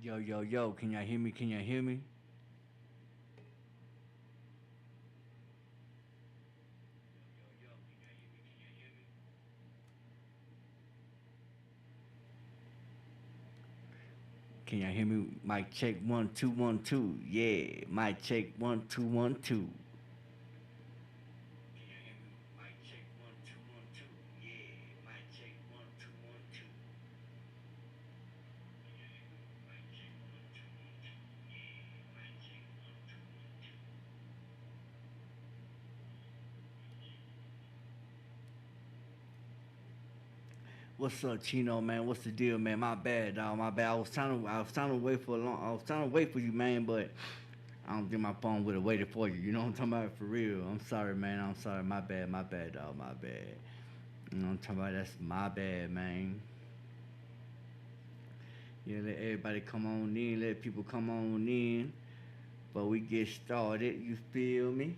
Yo, yo, yo, can y'all hear me? Can y'all hear me? Can y'all hear me? Mic check 1 2 1 2. Yeah, mic check 1 2 1 2. What's up, Chino, man? What's the deal, man? My bad, dog. My bad. I was trying to wait for a long. I was trying to wait for you, man, but I don't think my phone would have waited for you. You know what I'm talking about? For real. I'm sorry, man. I'm sorry. My bad. My bad, dog. My bad. You know what I'm talking about? That's my bad, man. Yeah, let everybody come on in. Let people come on in. But we get started. You feel me?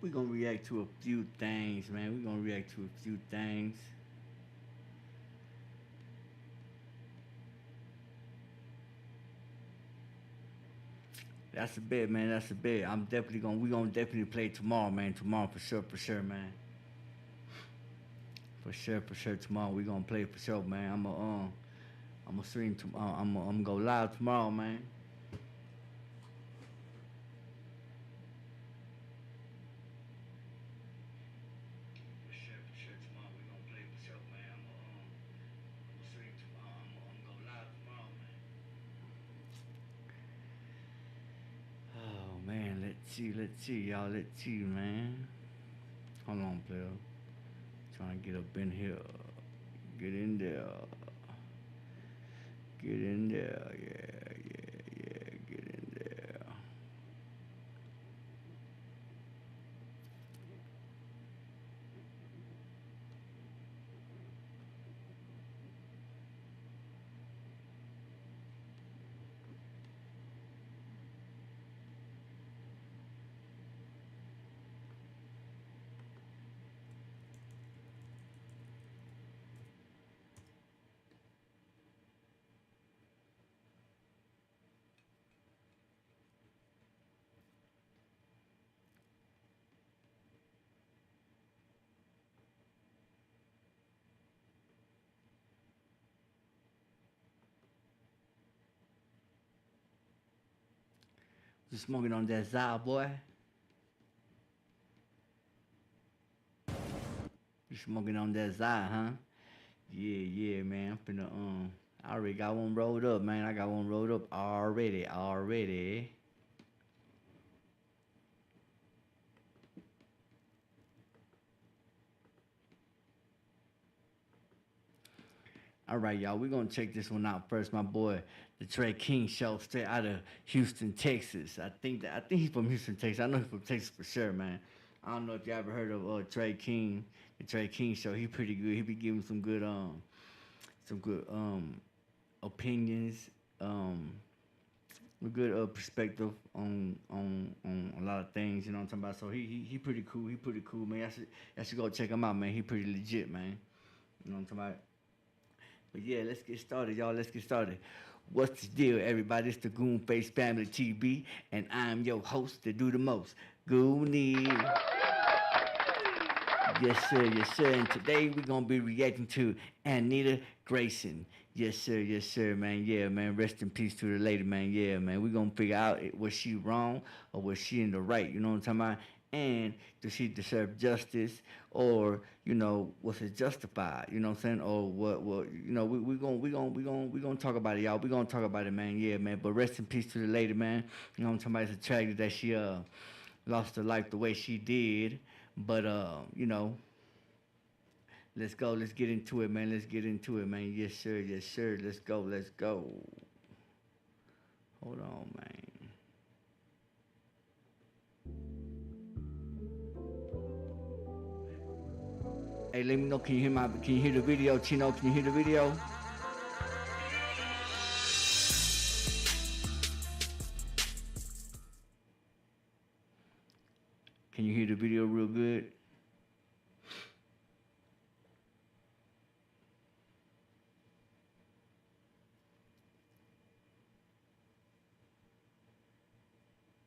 We're gonna react to a few things, man. We're gonna react to a few things. That's a bet, man. That's a bet. We gonna definitely play tomorrow, man. Tomorrow for sure, man. For sure. Tomorrow we gonna play for sure, man. I'm gonna stream tomorrow. I'm gonna go live tomorrow, man. For sure. Tomorrow we gonna play for sure, man. I'm gonna stream tomorrow. I'm gonna go live tomorrow, man. Oh man, let's see, y'all. Let's see, man. Hold on, player. Trying to get up in here. Get in there. Get in there. Yeah. Get in there. You smoking on that Zah, boy? You smoking on that Zah, huh? Yeah, man. I already got one rolled up, man. I got one rolled up already. All right, y'all. We're gonna check this one out first. My boy, the Trey King Show, straight out of Houston, Texas. I think he's from Houston, Texas. I know he's from Texas for sure, man. I don't know if you ever heard of Trey King, the Trey King Show. He pretty good. He be giving some good opinions, um, a good perspective on a lot of things. You know what I'm talking about? So he pretty cool. He pretty cool, man. I should go check him out, man. He pretty legit, man. You know what I'm talking about? But yeah, let's get started, y'all. Let's get started. What's the deal, everybody? It's the Goon Face Family TV, and I'm your host to do the most, Goonie. Yes, sir. And today we're gonna be reacting to Anita Grayson. Yes, sir, man. Yeah, man. Rest in peace to the lady, man. Yeah, man. We're gonna figure out was she wrong or was she in the right. You know what I'm talking about? and does she deserve justice, or was it justified? You know what I'm saying? Or what we gonna talk about it, y'all. We gonna talk about it, man. Yeah, man. But rest in peace to the lady, man. You know what I'm talking about? It's a tragedy that she lost her life the way she did. But let's go. Let's get into it, man. Let's get into it, man. Yes, sir. Yes, sir. Let's go. Let's go. Hold on, man. Hey, let me know. Can you hear the video, Chino? Can you hear the video? Can you hear the video real good?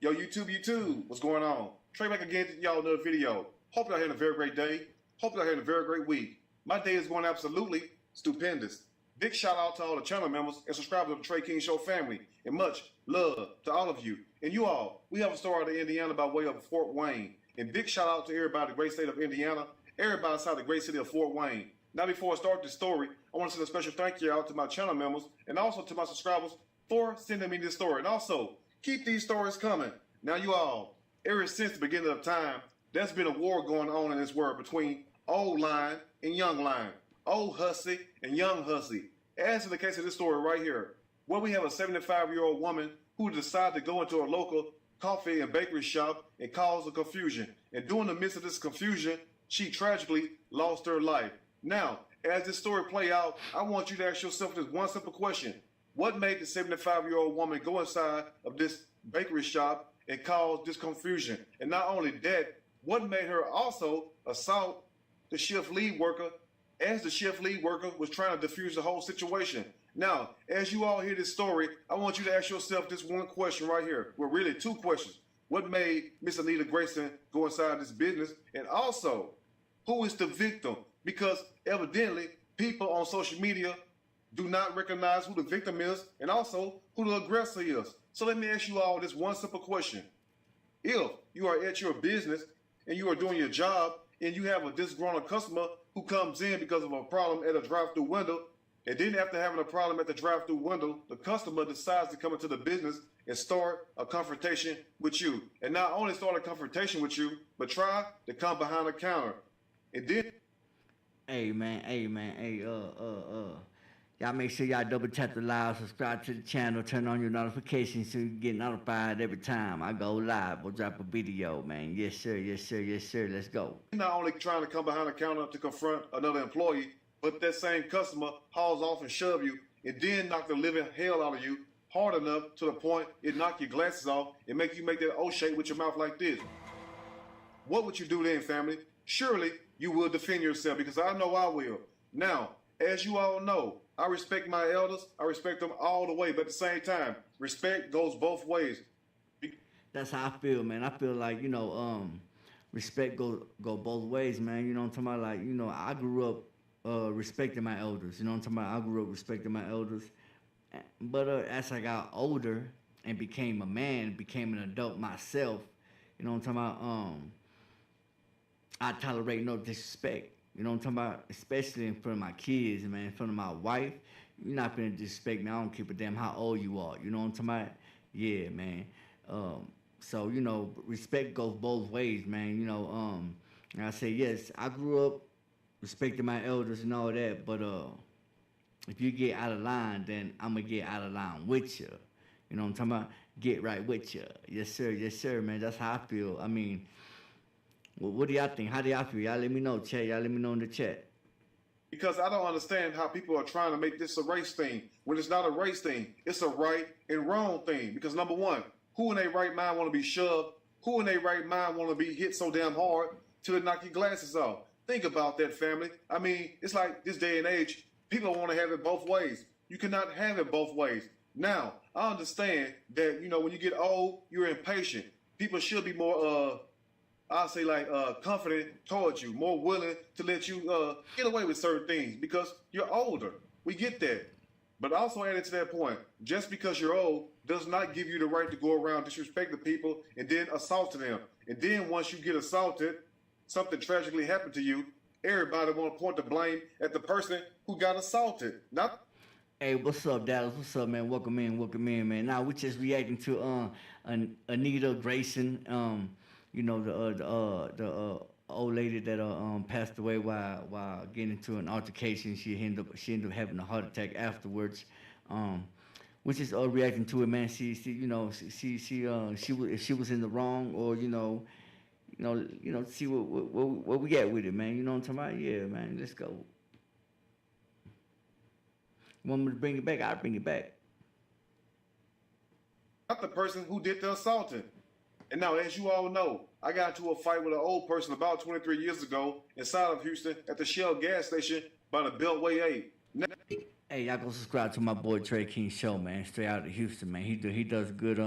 Yo, YouTube, what's going on? Trey back again to y'all another video. Hope y'all having a very great day. Hope y'all having a very great week. My day is going absolutely stupendous. Big shout out to all the channel members and subscribers of the Trey King Show family, and much love to all of you. And you all, we have a story out of Indiana by way of Fort Wayne. And big shout out to everybody in the great state of Indiana, everybody outside the great city of Fort Wayne. Now, before I start this story, I want to send a special thank you out to my channel members and also to my subscribers for sending me this story. And also, keep these stories coming. Now, you all, ever since the beginning of time, there's been a war going on in this world between old lion and young lion, old hussy and young hussy. As in the case of this story right here, where we have a 75-year-old woman who decided to go into a local coffee and bakery shop and cause a confusion. And during the midst of this confusion, she tragically lost her life. Now, as this story play out, I want you to ask yourself this one simple question. What made the 75-year-old woman go inside of this bakery shop and cause this confusion? And not only that, what made her also assault the shift lead worker as the shift lead worker was trying to defuse the whole situation? Now, as you all hear this story, I want you to ask yourself this one question right here. Well, really two questions. What made Miss Anita Grayson go inside this business? And also, who is the victim? Because evidently, people on social media do not recognize who the victim is and also who the aggressor is. So let me ask you all this one simple question. If you are at your business and you are doing your job and you have a disgruntled customer who comes in because of a problem at a drive-through window, and then after having a problem at the drive-through window, the customer decides to come into the business and start a confrontation with you. And not only start a confrontation with you, but try to come behind the counter. And then... Hey, y'all make sure y'all double tap the live, subscribe to the channel, turn on your notifications so you get notified every time I go live or drop a video, man. Yes, sir, yes, sir, yes, sir. Let's go. Not only trying to come behind the counter to confront another employee, but that same customer hauls off and shove you and then knock the living hell out of you hard enough to the point it knock your glasses off and make you make that O shape with your mouth like this. What would you do then, family? Surely you will defend yourself, because I know I will. Now, as you all know, I respect my elders. I respect them all the way. But at the same time, respect goes both ways. That's how I feel, man. I feel like, respect go both ways, man. You know what I'm talking about? Like, I grew up respecting my elders. You know what I'm talking about? I grew up respecting my elders. But as I got older and became a man, became an adult myself, you know what I'm talking about? I tolerate no disrespect. You know what I'm talking about? Especially in front of my kids, man, in front of my wife. You're not finna disrespect me. I don't give a damn how old you are. You know what I'm talking about? Yeah, man. So, respect goes both ways, man. And I say, yes, I grew up respecting my elders and all that, but if you get out of line, then I'm going to get out of line with you. You know what I'm talking about? Get right with you. Yes, sir, man. That's how I feel. I mean, well, what do y'all think? How do y'all feel? Y'all let me know, chat. Y'all let me know in the chat. Because I don't understand how people are trying to make this a race thing when it's not a race thing. It's a right and wrong thing. Because number one, who in their right mind want to be shoved? Who in their right mind want to be hit so damn hard till it knock your glasses off? Think about that, family. I mean, it's like this day and age, people want to have it both ways. You cannot have it both ways. Now, I understand that, when you get old, you're impatient. People should be more, I'll say confident towards you, more willing to let you get away with certain things because you're older. We get that. But also added to that point, just because you're old does not give you the right to go around disrespecting people and then assaulting them. And then once you get assaulted, something tragically happened to you, everybody want to point the blame at the person who got assaulted. Not Hey, what's up, Dallas? What's up, man? Welcome in, man. Now we just reacting to Anita Grayson, the old lady that passed away while getting into an altercation. She ended up having a heart attack afterwards. Which is reacting to it, man. She was if she was in the wrong, or see what we got with it, man. You know what I'm talking about? Yeah, man. Let's go. You want me to bring it back? I'll bring it back. not the person who did the assaulting. And now, as you all know, I got into a fight with an old person about 23 years ago inside of Houston at the Shell gas station by the Beltway 8. Hey, y'all go subscribe to my boy Trey King show, man. Straight out of Houston, man. He does good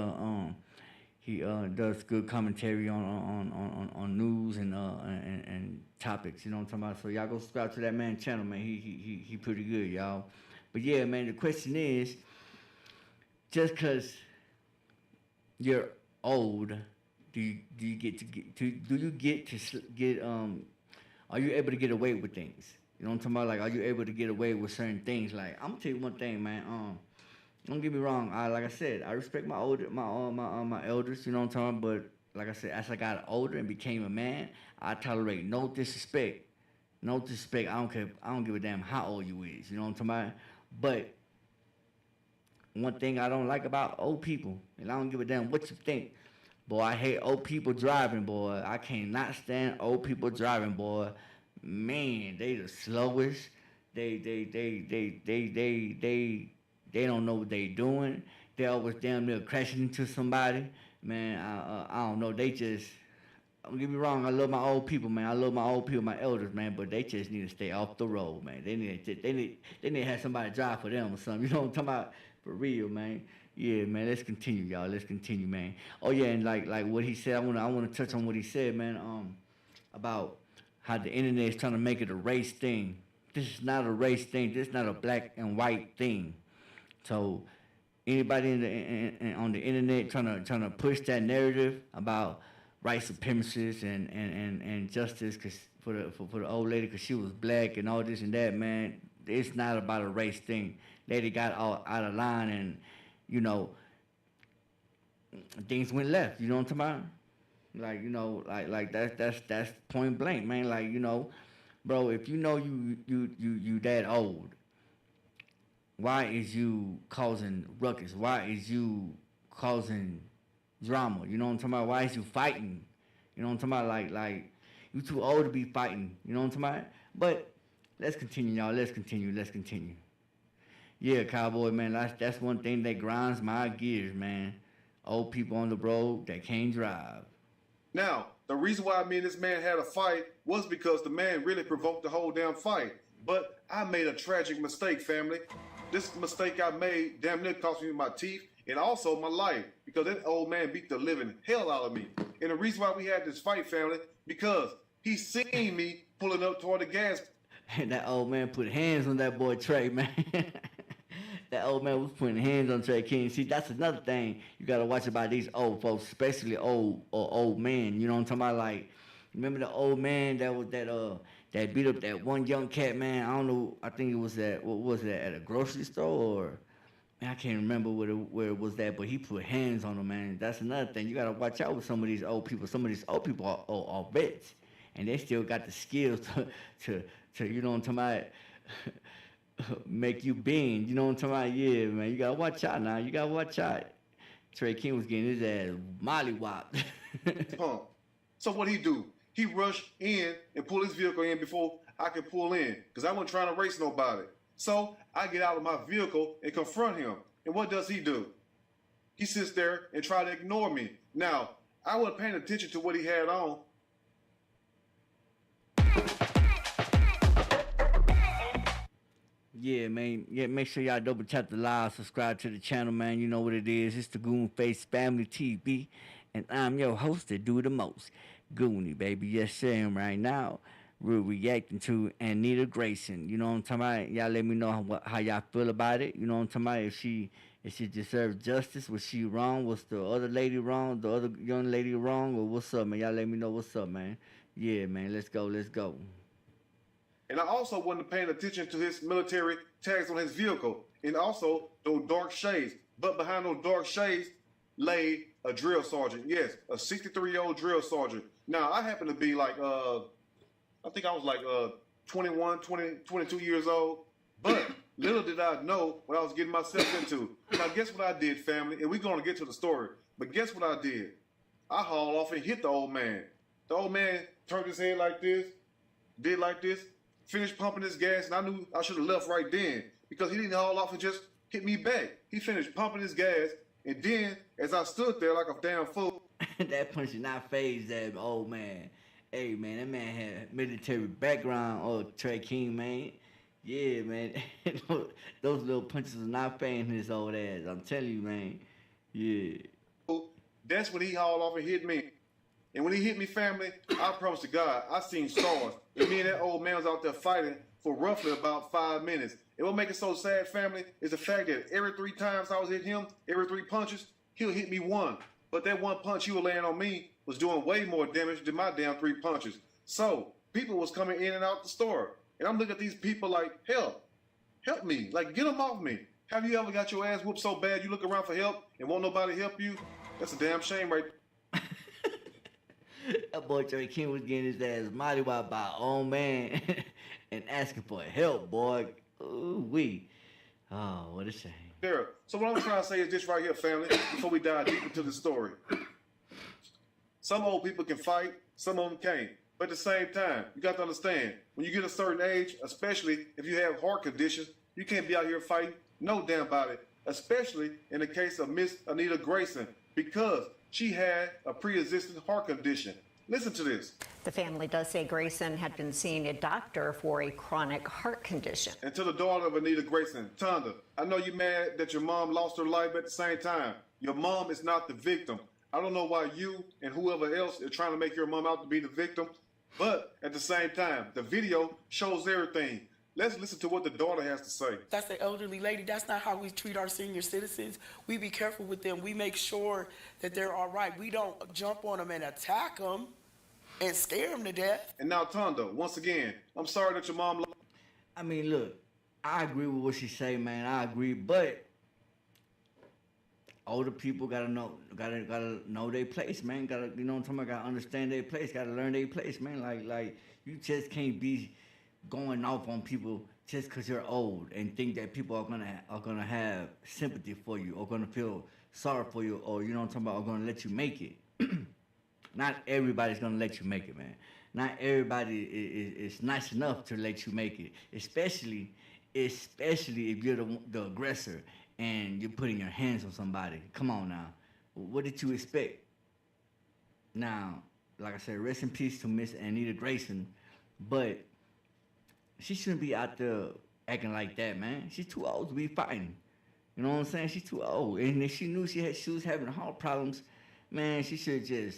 he does good commentary on news and topics. You know what I'm talking about? So y'all go subscribe to that man channel, man. He pretty good, y'all. But yeah, man. The question is, just cause you're old, do you get are you able to get away with things? You know what I'm talking about? Like, are you able to get away with certain things? Like, I'm gonna tell you one thing, man. Don't get me wrong. Like I said, I respect my elders. You know what I'm talking about? But like I said, as I got older and became a man, I tolerate no disrespect. No disrespect. I don't care. I don't give a damn how old you is. You know what I'm talking about? But one thing I don't like about old people, and I don't give a damn what you think. Boy, I hate old people driving, boy. I cannot stand old people driving, boy. Man, they the slowest. They don't know what they doing. They always damn near crashing into somebody. Man, I don't know. They just, don't get me wrong. I love my old people, man. I love my old people, my elders, man. But they just need to stay off the road, man. They need to have somebody drive for them or something. You know what I'm talking about? For real, man. Yeah, man. Let's continue, y'all. Let's continue, man. Oh yeah, and like what he said. I wanna touch on what he said, man. About how the internet is trying to make it a race thing. This is not a race thing. This is not a black and white thing. So anybody on the internet trying to push that narrative about white supremacists and justice, cause for the old lady, cause she was black and all this and that, man, it's not about a race thing. Lady got all out of line, and things went left. You know what I'm talking about? Like that's point blank, man. Like, bro, if you that old, why is you causing ruckus? Why is you causing drama? You know what I'm talking about? Why is you fighting? You know what I'm talking about? Like you too old to be fighting. You know what I'm talking about? But let's continue, y'all. Let's continue. Yeah, cowboy, man. That's one thing that grinds my gears, man. Old people on the road that can't drive. Now, the reason why me and this man had a fight was because the man really provoked the whole damn fight. But I made a tragic mistake, family. This mistake I made damn near cost me my teeth and also my life, because that old man beat the living hell out of me. And the reason why we had this fight, family, because he seen me pulling up toward the gas. And that old man put hands on that boy Trey, man. That old man was putting hands on Trey King. See, that's another thing you gotta watch about these old folks, especially old men. You know what I'm talking about? Like, remember the old man that beat up that one young cat, man? I don't know. I think it was at, what was that, at a grocery store, or man, I can't remember where it was at. But he put hands on him, man. That's another thing you gotta watch out with some of these old people. Some of these old people are vets, and they still got the skills to you know what I'm talking about. Make you bend, you know what I'm talking about? Yeah, man, you gotta watch out now. You gotta watch out. Trey King was getting his ass mollywopped. So what he do? He rushed in and pulled his vehicle in before I could pull in, because I wasn't trying to race nobody. So I get out of my vehicle and confront him. And what does he do? He sits there and try to ignore me. Now, I wasn't paying attention to what he had on. Yeah, man. Yeah, make sure y'all double tap the live, subscribe to the channel, man. You know what it is. It's the Goon Face Family TV, and I'm your host that do the most, Goonie, baby. Yes, sir. And right now, we're reacting to Anita Grayson. You know what I'm talking about? Y'all let me know how y'all feel about it. You know what I'm talking about? If she deserves justice, was she wrong? Was the other lady wrong? The other young lady wrong? Or what's up, man? Y'all let me know what's up, man. Yeah, man. Let's go. Let's go. And I also wasn't paying attention to his military tags on his vehicle, and also those dark shades. But behind those dark shades lay a drill sergeant. Yes, a 63-year-old drill sergeant. Now, I happen to be like, I think I was like 21, 20, 22 years old. But little did I know what I was getting myself into. Now, guess what I did, family? And we're going to get to the story. But guess what I did? I hauled off and hit the old man. The old man turned his head like this, did like this, finished pumping his gas, and I knew I should have left right then because he didn't haul off and just hit me back. He finished pumping his gas, and then as I stood there like a damn fool. That punch did not phase that old man. Hey, man, that man had military background. Oh, Trey King, man. Yeah, man. Those little punches are not paying his old ass. I'm telling you, man. Yeah. That's when he hauled off and hit me. And when he hit me, family, I promise to God, I seen stars. And me and that old man was out there fighting for roughly about 5 minutes. And what makes it so sad, family, is the fact that every 3 times I was hitting him, every 3 punches, he'll hit me one. But that one punch he was laying on me was doing way more damage than my damn 3 punches. So people was coming in and out the store. And I'm looking at these people like, help me. Like, get them off me. Have you ever got your ass whooped so bad you look around for help and won't nobody help you? That's a damn shame, right? That boy Trey King was getting his ass mollywopped by an old man and asking for help, boy. Ooh wee. Oh, what a shame. There. So what I'm trying to say is this right here, family, before we dive deep into the story. Some old people can fight, some of them can't. But at the same time, you got to understand, when you get a certain age, especially if you have heart conditions, you can't be out here fighting no damn body, especially in the case of Miss Anita Grayson, because she had a pre-existing heart condition. Listen to this. The family does say Grayson had been seeing a doctor for a chronic heart condition. And to the daughter of Anita Grayson, Tonda, I know you're mad that your mom lost her life, but at the same time, your mom is not the victim. I don't know why you and whoever else is trying to make your mom out to be the victim, but at the same time, the video shows everything. Let's listen to what the daughter has to say. That's the elderly lady. That's not how we treat our senior citizens. We be careful with them. We make sure that they're all right. We don't jump on them and attack them and scare them to death. And now, Tonda, once again, I'm sorry that your mom... I mean, look, I agree with what she say, man. I agree, but older people gotta know their place, man. Gotta, you know what I'm talking about? Gotta understand their place. Gotta learn their place, man. Like you just can't be going off on people just because you're old and think that people are gonna have sympathy for you or gonna feel sorry for you or, you know what I'm talking about, are gonna let you make it. Not everybody's gonna let you make it, man. Not everybody is nice enough to let you make it, especially if you're the aggressor and you're putting your hands on somebody. Come on now, what did you expect? Now, like I said, rest in peace to Miss Anita Grayson, but she shouldn't be out there acting like that, man. She's too old to be fighting. You know what I'm saying? She's too old. And if she knew she was having heart problems, man, she should just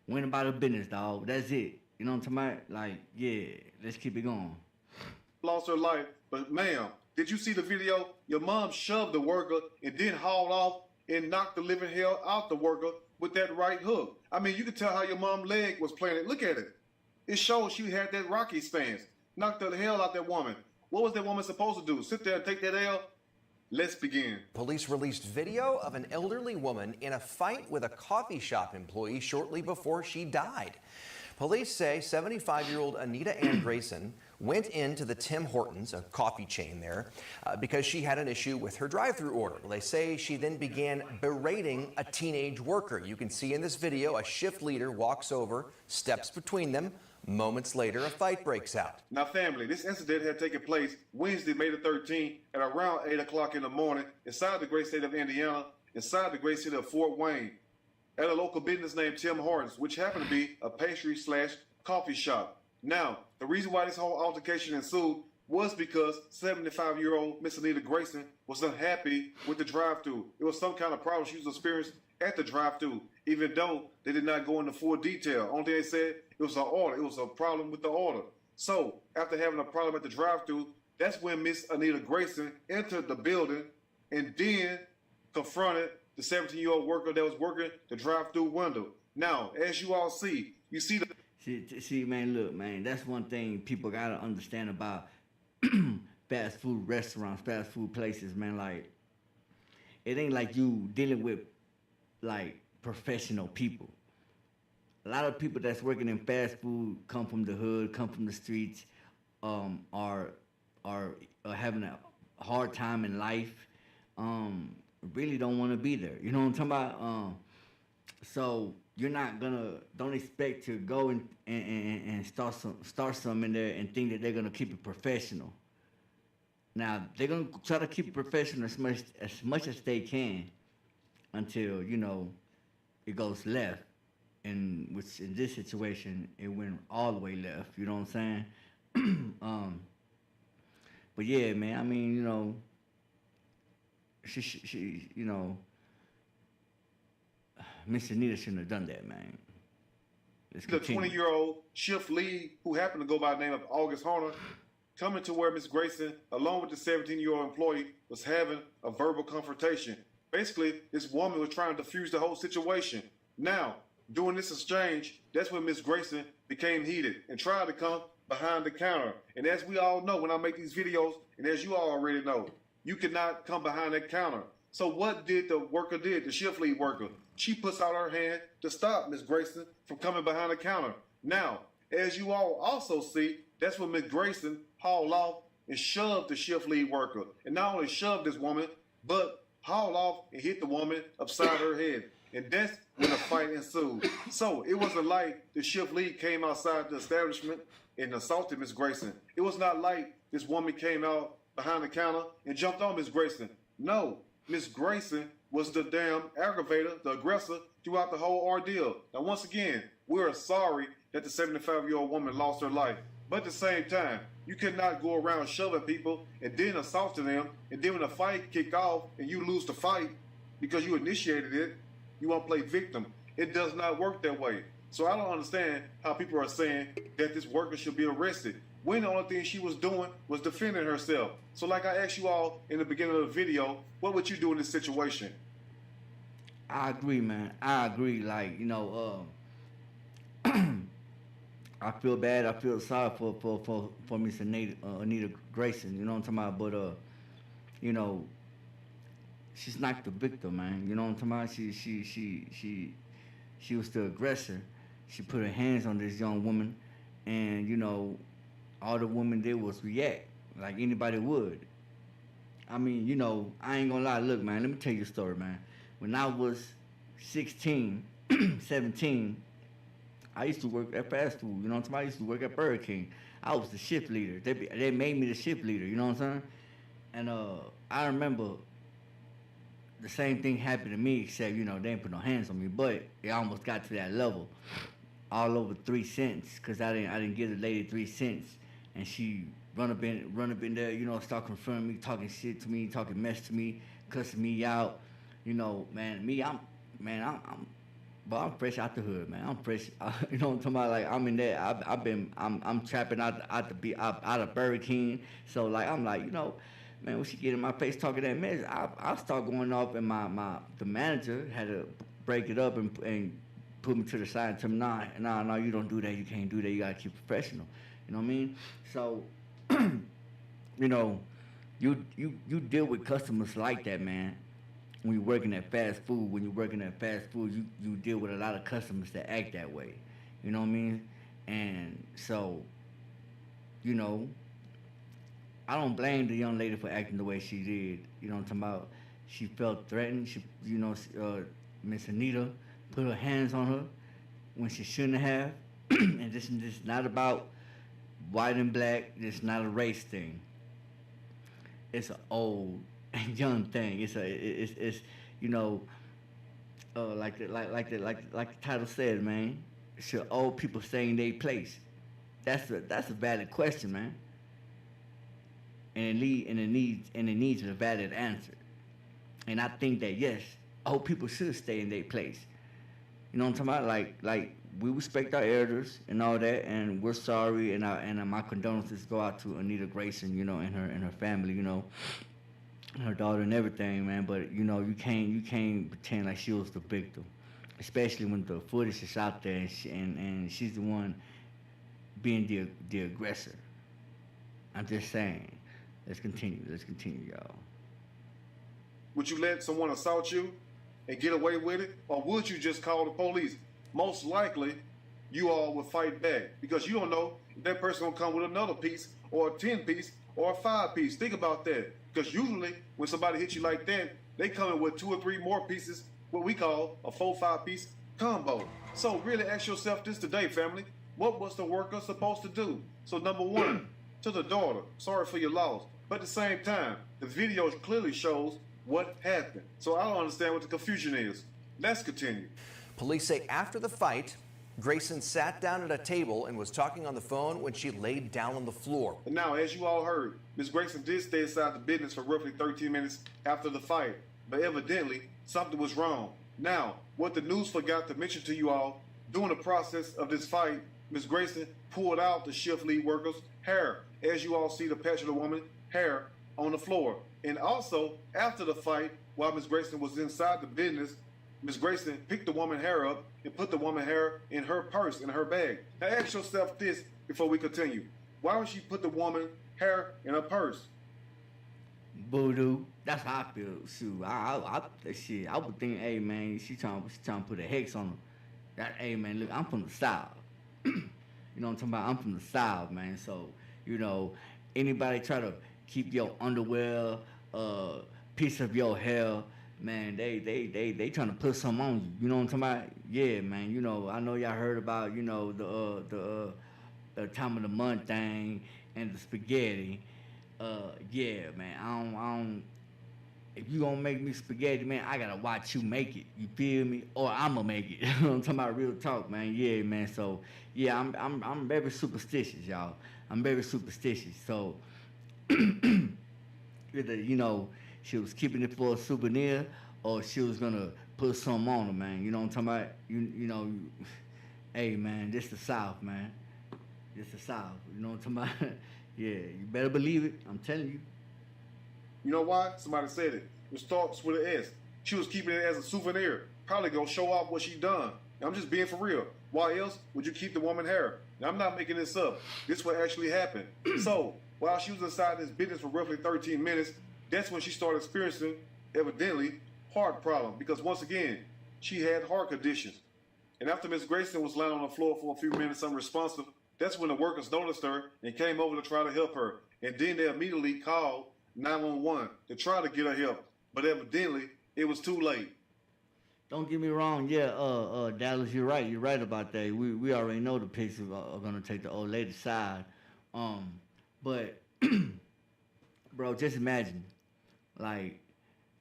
went about her business, dog. That's it. You know what I'm talking about? Like, yeah, let's keep it going. Lost her life, but ma'am, did you see the video? Your mom shoved the worker and then hauled off and knocked the living hell out the worker with that right hook. I mean, you could tell how your mom's leg was planted. Look at it. It shows she had that Rocky stance. Knocked the hell out that woman. What was that woman supposed to do? Sit there and take that L? Let's begin. Police released video of an elderly woman in a fight with a coffee shop employee shortly before she died. Police say 75-year-old Anita Ann Grayson went into the Tim Hortons, a coffee chain there, because she had an issue with her drive-through order. They say she then began berating a teenage worker. You can see in this video a shift leader walks over, steps between them. Moments later, a fight breaks out. Now, family, this incident had taken place Wednesday, May the 13th, at around 8 o'clock in the morning inside the great state of Indiana, inside the great city of Fort Wayne, at a local business named Tim Hortons, which happened to be a pastry/coffee shop. Now, the reason why this whole altercation ensued was because 75-year-old Miss Anita Grayson was unhappy with the drive-thru. It was some kind of problem she was experiencing at the drive-thru, even though they did not go into full detail. Only thing they said, it was an order. It was a problem with the order. So after having a problem at the drive-thru, that's when Miss Anita Grayson entered the building and then confronted the 17-year-old worker that was working the drive-thru window. Now, as you all see, you see the See, man, look, man, that's one thing people gotta understand about fast food restaurants, fast food places, man. Like, it ain't like you dealing with like professional people. A lot of people that's working in fast food come from the hood, come from the streets, are having a hard time in life. Really don't want to be there. You know what I'm talking about? So you're not gonna don't expect to go and start some in there and think that they're gonna keep it professional. Now they're gonna try to keep it professional as much as they can until it goes left. And which in this situation it went all the way left. You know what I'm saying? But yeah, man. I mean, she Miss Anita shouldn't have done that, man. Let's the continue. 20-year-old shift lead who happened to go by the name of August Horner coming to where Miss Grayson, along with the 17-year-old employee, was having a verbal confrontation. Basically, this woman was trying to defuse the whole situation. Now, during this exchange, that's when Miss Grayson became heated and tried to come behind the counter. And as we all know, when I make these videos, and as you all already know, you cannot come behind that counter. So what did the worker did, the shift lead worker? She puts out her hand to stop Miss Grayson from coming behind the counter. Now, as you all also see, that's when Miss Grayson hauled off and shoved the shift lead worker. And not only shoved this woman, but hauled off and hit the woman upside her head. And that's when a fight ensued. So it wasn't like the shift lead came outside the establishment and assaulted Miss Grayson. It was not like this woman came out behind the counter and jumped on Miss Grayson. No, Miss Grayson was the damn aggravator, the aggressor throughout the whole ordeal. Now, once again, we're sorry that the 75-year-old woman lost her life. But at the same time, you cannot go around shoving people and then assaulting them, and then when the fight kick off and you lose the fight because you initiated it, you want to play victim. It does not work that way. So I don't understand how people are saying that this worker should be arrested when the only thing she was doing was defending herself. So like I asked you all in the beginning of the video, what would you do in this situation? I agree, man. I agree. Like, I feel bad. I feel sorry for Miss Anita Grayson. You know what I'm talking about? But she's not the victim, man. You know what I'm talking about? She was the aggressor. She put her hands on this young woman, and all the woman did was react like anybody would. I mean, I ain't gonna lie. Look, man, let me tell you a story, man. When I was 16, 17, I used to work at fast food. You know what I'm talking about? I used to work at Burger King. I was the shift leader. They made me the shift leader. You know what I'm saying? And I remember the same thing happened to me, except they didn't put no hands on me, but it almost got to that level, all over 3 cents, cause I didn't give the lady 3 cents, and she run up in there, start confronting me, talking shit to me, talking mess to me, cussing me out, man. I'm fresh out the hood, man. I'm fresh, you know what I'm talking about? Like I'm in there. I'm trapping out of Burger King, so like I'm like man, when she get in my face talking that mess, I start going off, and the manager had to break it up and put me to the side and tell me, nah, you don't do that, you can't do that, you gotta keep professional. You know what I mean? So, you deal with customers like that, man. When you're working at fast food, you deal with a lot of customers that act that way. You know what I mean? And so, I don't blame the young lady for acting the way she did. You know what I'm talking about? She felt threatened. Miss Anita put her hands on her when she shouldn't have. And this is not about white and black. It's not a race thing. It's an old and young thing. It's like the title said, man. Should old people stay in their place? That's a valid question, man. And it needs a valid answer. And I think that yes, old people should stay in their place. You know what I'm talking about? Like we respect our elders and all that, and we're sorry, and my condolences go out to Anita Grayson, you know, and her family, you know, and her daughter and everything, man. But you know, you can't pretend like she was the victim, especially when the footage is out there, and she's the one being the aggressor. I'm just saying. Let's continue. Let's continue, y'all. Would you let someone assault you and get away with it? Or would you just call the police? Most likely, you all would fight back because you don't know if that person gonna come with another piece or a 10-piece or a 5-piece. Think about that. Because usually when somebody hits you like that, they come in with 2 or 3 more pieces, what we call a 4-5-piece combo. So really ask yourself this today, family. What was the worker supposed to do? So number one, to the daughter, sorry for your loss. But at the same time, the video clearly shows what happened. So I don't understand what the confusion is. Let's continue. Police say after the fight, Grayson sat down at a table and was talking on the phone when she laid down on the floor. And now, as you all heard, Ms. Grayson did stay inside the business for roughly 13 minutes after the fight. But evidently, something was wrong. Now, what the news forgot to mention to you all, during the process of this fight, Ms. Grayson pulled out the shift lead worker's hair. As you all see the patch of the woman's hair on the floor. And also, after the fight, while Ms. Grayson was inside the business, Ms. Grayson picked the woman's hair up and put the woman's hair in her purse, in her bag. Now ask yourself this before we continue. Why would she put the woman's hair in her purse? Voodoo. That's how I feel. Shoot, I would think, hey man, she trying to put a hex on her. That, hey man, look, I'm from the South. You know what I'm talking about? I'm from the South, man. So, you know, anybody try to keep your underwear, piece of your hair, man, they trying to put something on you. You know what I'm talking about? Yeah, man. You know, I know y'all heard about, you know, the time of the month thing and the spaghetti. Yeah, man. I don't. If you gonna make me spaghetti, man, I gotta watch you make it. You feel me? Or I'ma make it. You know what I'm talking about? Real talk, man. Yeah, man. So yeah, I'm very superstitious, y'all. I'm very superstitious. So either, you know, she was keeping it for a souvenir or she was gonna put something on her, man. You know what I'm talking about? You know, hey man, this the South, man. This the South. You know what I'm talking about? Yeah, you better believe it. I'm telling you. You know why? Somebody said it. It starts with an S. She was keeping it as a souvenir. Probably gonna show off what she done. I'm just being for real. Why else would you keep the woman's hair? Now, I'm not making this up. This what actually happened. So, while she was inside this business for roughly 13 minutes, that's when she started experiencing, evidently, heart problem. Because once again, she had heart conditions. And after Miss Grayson was lying on the floor for a few minutes unresponsive, that's when the workers noticed her and came over to try to help her. And then they immediately called 911 to try to get her help. But evidently, it was too late. Don't get me wrong, yeah, Dallas, you're right. You're right about that. We already know the police are gonna take the old lady's side. But bro, just imagine, like,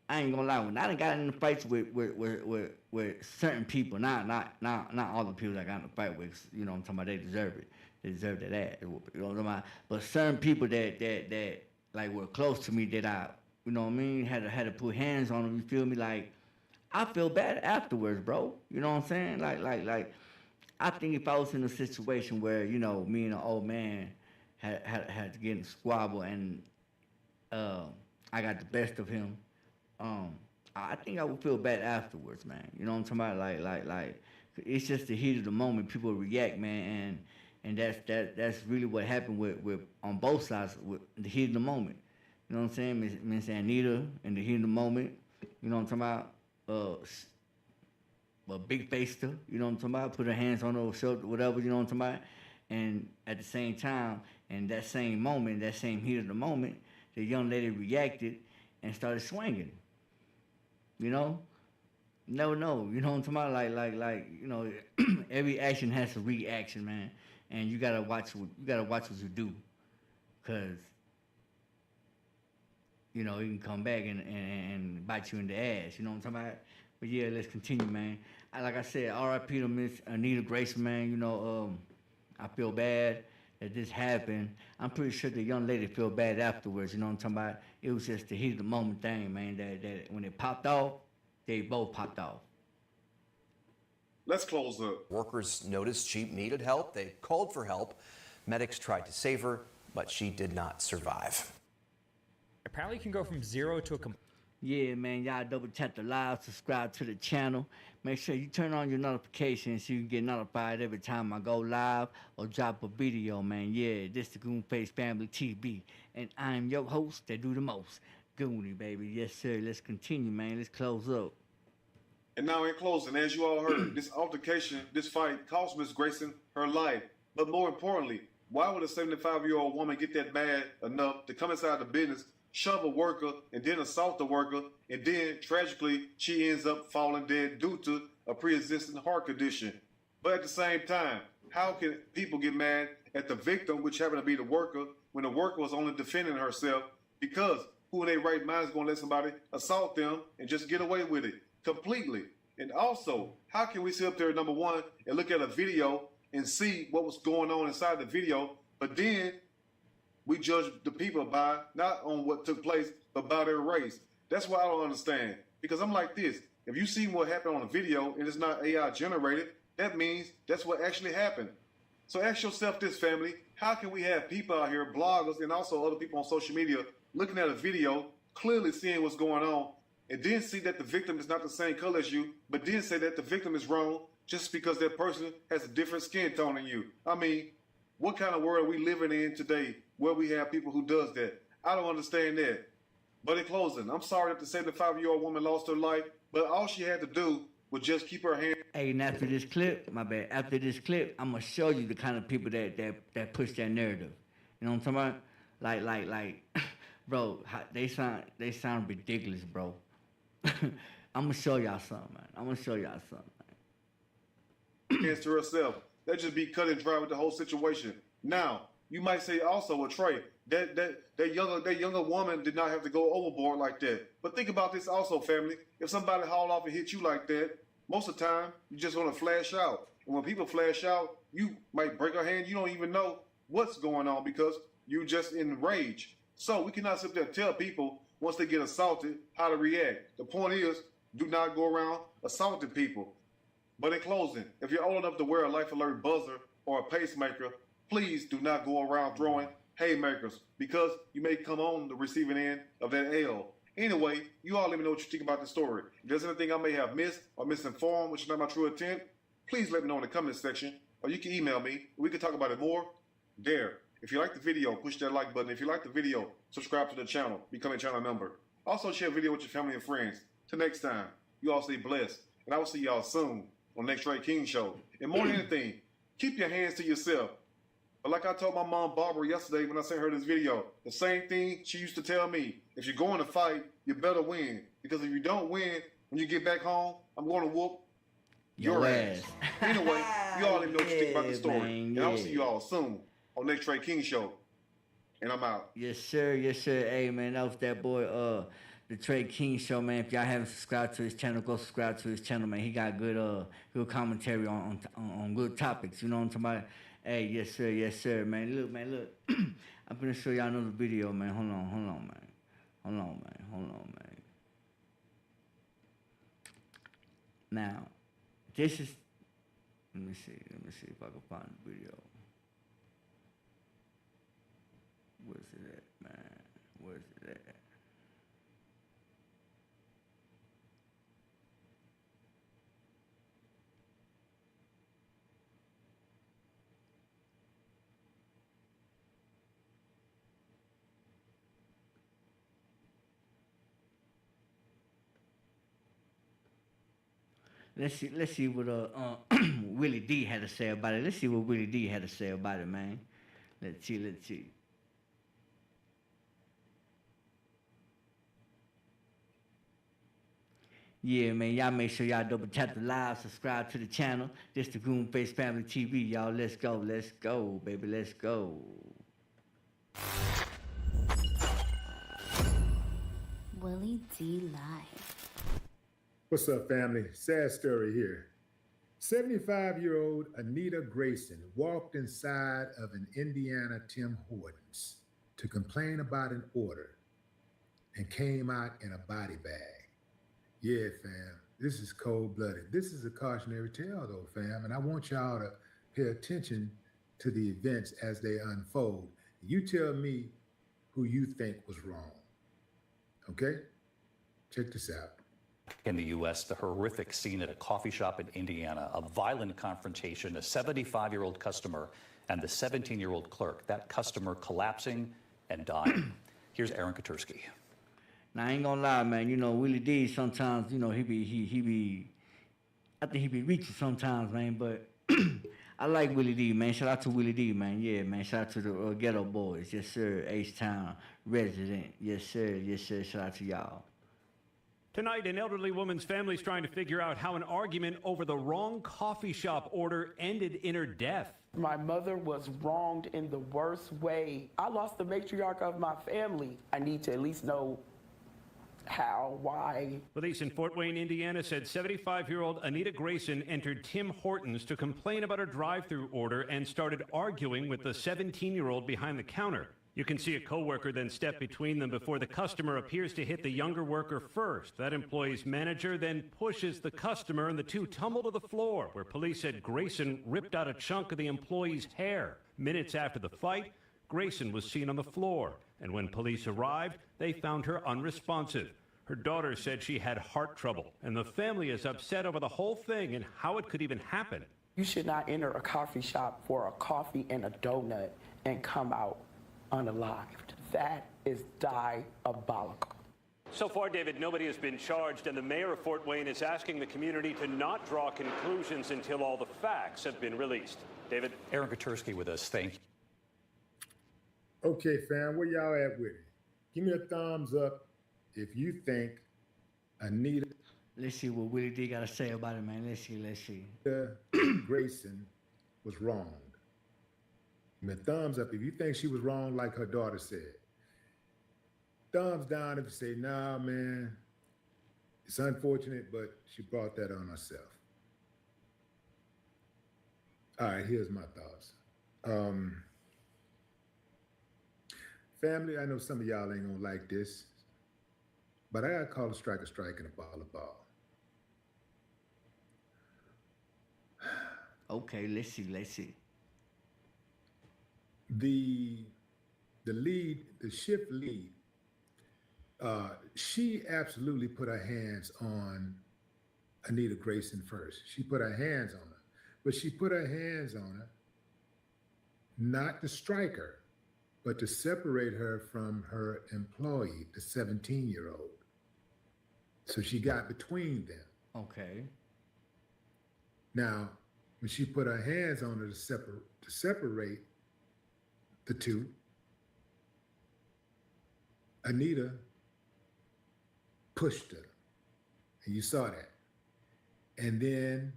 I ain't gonna lie, when I done got in fights with certain people, not all the people that I got in the fight with, you know what I'm talking about, they deserve it. They deserve that ass. You know what I'm talking about? But certain people that like were close to me that I, you know what I mean, had to put hands on them, you feel me? Like, I feel bad afterwards, bro. You know what I'm saying? Like, I think if I was in a situation where, you know, me and an old man had to get in a squabble and I got the best of him, I think I would feel bad afterwards, man. You know what I'm talking about? Like, it's just the heat of the moment. People react, man, and that's really what happened with on both sides with the heat of the moment. You know what I'm saying? Miss Anita in the heat of the moment. You know what I'm talking about? A big faced her, you know what I'm talking about? Put her hands on her shoulder, whatever, you know what I'm talking about? And at the same time, in that same moment, that same heat of the moment, the young lady reacted and started swinging. You know? No, you know what I'm talking about? Like, you know, every action has a reaction, man. And you gotta watch what you do. Cause you know, he can come back and bite you in the ass. You know what I'm talking about? But yeah, let's continue, man. Like I said, R.I.P. to Miss Anita Grayson, man. You know, I feel bad that this happened. I'm pretty sure the young lady feel bad afterwards. You know what I'm talking about? It was just the heat of the moment thing, man. That when it popped off, they both popped off. Let's close up. Workers noticed she needed help. They called for help. Medics tried to save her, but she did not survive. Apparently you can go from 0 to a Yeah, man, y'all double tap the live, subscribe to the channel. Make sure you turn on your notifications so you can get notified every time I go live or drop a video, man. Yeah, this the Goonface Family TV, and I'm your host that do the most, Goonie, baby. Yes, sir. Let's continue, man. Let's close up. And now in closing, as you all heard, this altercation, this fight cost Miss Grayson her life. But more importantly, why would a 75-year-old woman get that mad enough to come inside the business, shove a worker, and then assault the worker, and then, tragically, she ends up falling dead due to a pre-existing heart condition? But at the same time, how can people get mad at the victim, which happened to be the worker, when the worker was only defending herself? Because who in their right mind is going to let somebody assault them and just get away with it completely? And also, how can we sit up there, number one, and look at a video and see what was going on inside the video, but then we judge the people by not on what took place, but by their race? That's what I don't understand. Because I'm like this: if you see what happened on a video and it's not AI generated, that means that's what actually happened. So ask yourself this, family: how can we have people out here, bloggers, and also other people on social media, looking at a video, clearly seeing what's going on, and then see that the victim is not the same color as you, but then say that the victim is wrong just because that person has a different skin tone than you? I mean, what kind of world are we living in today where we have people who does that? I don't understand that. But in closing, I'm sorry that the 75-year-old woman lost her life, but all she had to do was just keep her hand. Hey, and after this clip, my bad. After this clip, I'm gonna show you the kind of people that push that narrative. You know what I'm talking about? Like, bro, they sound ridiculous, bro. I'm gonna show y'all something, man. I'm gonna show y'all something, man. Hands to herself. That just be cut and dry with the whole situation. Now, you might say also, well, Trey, that younger woman did not have to go overboard like that. But think about this also, family. If somebody hauled off and hit you like that, most of the time, you're just gonna flash out. And when people flash out, you might break a hand. You don't even know what's going on because you're just in rage. So we cannot sit there and tell people once they get assaulted how to react. The point is, do not go around assaulting people. But in closing, if you're old enough to wear a life alert buzzer or a pacemaker, please do not go around throwing haymakers because you may come on the receiving end of that L. Anyway, you all let me know what you think about the story. If there's anything I may have missed or misinformed, which is not my true intent, please let me know in the comment section, or you can email me. We can talk about it more there. If you like the video, push that like button. If you like the video, subscribe to the channel, become a channel member. Also share a video with your family and friends. Till next time, you all stay blessed, and I will see y'all soon on the next Trey King Show. And more than anything, keep your hands to yourself. But like I told my mom Barbara yesterday when I sent her this video, the same thing she used to tell me: if you're going to fight, you better win. Because if you don't win, when you get back home, I'm going to whoop your ass. Anyway, you all let me know what you think about the story. Man, and I'll see you all soon on the next Trey King Show. And I'm out. Yes, sir. Yes, sir. Hey, man, that was that boy, the Trey King Show, man. If y'all haven't subscribed to his channel, go subscribe to his channel, man. He got good commentary on good topics. You know what I'm talking about? Hey, yes, sir, man. Look, man, look. I'm gonna show y'all another video, man. Hold on, man. Hold on, man. Now, this is. Let me see if I can find the video. Where's it at, man? Where's it at? Let's see what Willie D had to say about it. Let's see what Willie D had to say about it, man. Let's see. Yeah, man, y'all make sure y'all double tap the live, subscribe to the channel. This the Goonface Family TV, y'all. Let's go, baby, let's go. Willie D Live. What's up, family? Sad story here. 75-year-old Anita Grayson walked inside of an Indiana Tim Hortons to complain about an order and came out in a body bag. Yeah, fam. This is cold-blooded. This is a cautionary tale, though, fam, and I want y'all to pay attention to the events as they unfold. You tell me who you think was wrong. Okay? Check this out. In the U.S., the horrific scene at a coffee shop in Indiana, a violent confrontation, a 75-year-old customer and the 17-year-old clerk, that customer collapsing and dying. Here's Aaron Katursky. Now, I ain't gonna lie, man. You know, Willie D sometimes, you know, I think he be reaching sometimes, man, but I like Willie D, man. Shout out to Willie D, man. Yeah, man. Shout out to the Ghetto Boys. Yes, sir. H-Town resident. Yes, sir. Yes, sir. Shout out to y'all. Tonight, an elderly woman's family is trying to figure out how an argument over the wrong coffee shop order ended in her death. My mother was wronged in the worst way. I lost the matriarch of my family. I need to at least know how, why. Police in Fort Wayne, Indiana said 75-year-old Anita Grayson entered Tim Hortons to complain about her drive-through order and started arguing with the 17-year-old behind the counter. You can see a coworker then step between them before the customer appears to hit the younger worker first. That employee's manager then pushes the customer and the two tumble to the floor, where police said Grayson ripped out a chunk of the employee's hair. Minutes after the fight, Grayson was seen on the floor, and when police arrived, they found her unresponsive. Her daughter said she had heart trouble, and the family is upset over the whole thing and how it could even happen. You should not enter a coffee shop for a coffee and a donut and come out unalived. That is diabolical. So far, David, nobody has been charged, and the mayor of Fort Wayne is asking the community to not draw conclusions until all the facts have been released. David? Aaron Katursky with us. Thank you. Okay, fam, where y'all at with it? Give me a thumbs up if you think Anita Let's see what Willie D got to say about it, man. Let's see. Grayson was wronged. Give me a thumbs up if you think she was wrong, like her daughter said. Thumbs down if you say, nah, man, it's unfortunate, but she brought that on herself. All right, here's my thoughts. Family, I know some of y'all ain't gonna like this, but I gotta call a strike and a ball a ball. Okay, let's see. The shift lead, she absolutely put her hands on Anita Grayson first. She put her hands on her, but she put her hands on her not to strike her, but to separate her from her employee, the 17-year-old. So she got between them. Okay. Now, when she put her hands on her to separate the two, Anita pushed her, and you saw that. And then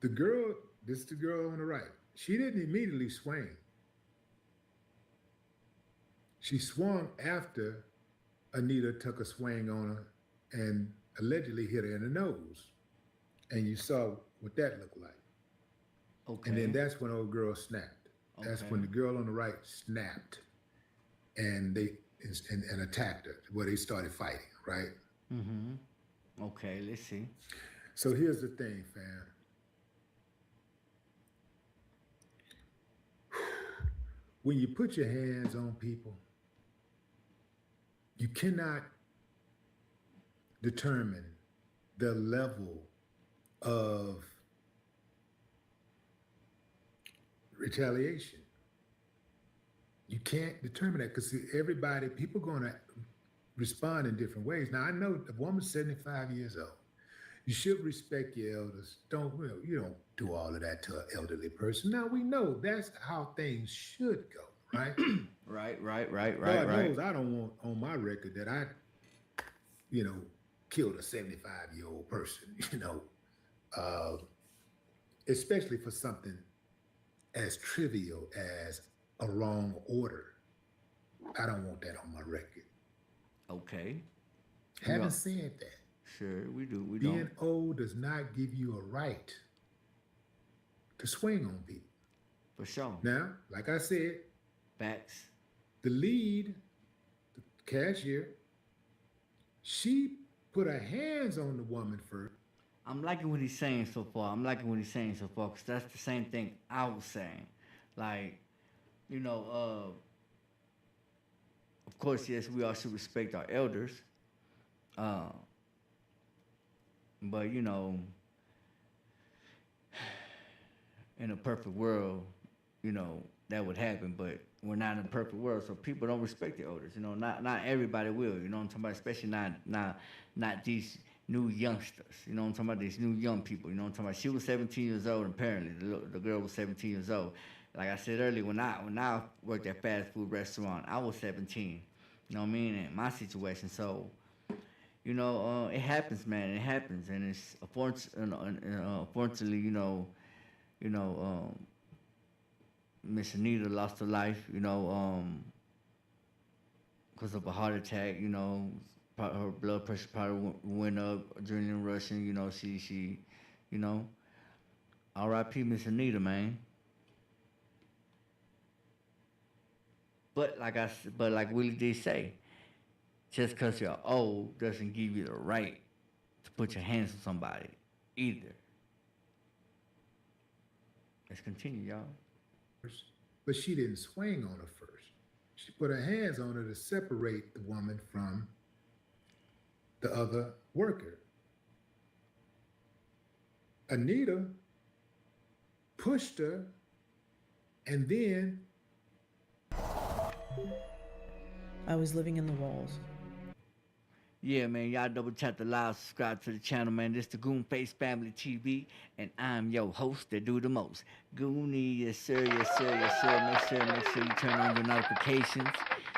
the girl, this is the girl on the right, she didn't immediately swing. She swung after Anita took a swing on her and allegedly hit her in the nose. And you saw what that looked like. Okay. And then that's when old girl snapped. That's when the girl on the right snapped and and attacked her, where they started fighting, right? Mm-hmm. Okay, let's see. So here's the thing, fam. When you put your hands on people, you cannot determine the level of retaliation. You can't determine that because people going to respond in different ways. Now, I know the woman's 75 years old. You should respect your elders. You don't do all of that to an elderly person. Now, we know that's how things should go, right? Right. God knows I don't want on my record that I, killed a 75-year-old person, especially for something as trivial as a wrong order. I don't want that on my record. Okay. Having said that, sure, we do. Being old does not give you a right to swing on people. For sure. Now, like I said, facts. The lead, the cashier, she put her hands on the woman first. I'm liking what he's saying so far. Because that's the same thing I was saying. Like, you know, of course, yes, we all should respect our elders. But, you know, in a perfect world, you know, that would happen. But we're not in a perfect world, so people don't respect the elders. You know, not everybody will. You know what I'm talking about? Especially not these new youngsters. You know what I'm talking about? These new young people. You know what I'm talking about? She was 17 years old. Apparently, the girl was 17 years old. Like I said earlier, when I worked at fast food restaurant, I was 17. You know what I mean? In my situation, so. You know, it happens, man. It happens, and it's unfortunately, Miss Anita lost her life. You know, because of a heart attack. You know, her blood pressure probably went up, adrenaline rushing. You know, she, you know, R.I.P. Miss Anita, man. But like Willie did say, just because you're old doesn't give you the right to put your hands on somebody either. Let's continue, y'all. But she didn't swing on her first. She put her hands on her to separate the woman from the other worker. Anita pushed her, and then I was living in the walls. Yeah, man, y'all double tap the live, subscribe to the channel, man. This the Goonface Family TV, and I'm your host that do the most. Goonie, yes sir, yes sir, yes sir. Make sure you turn on your notifications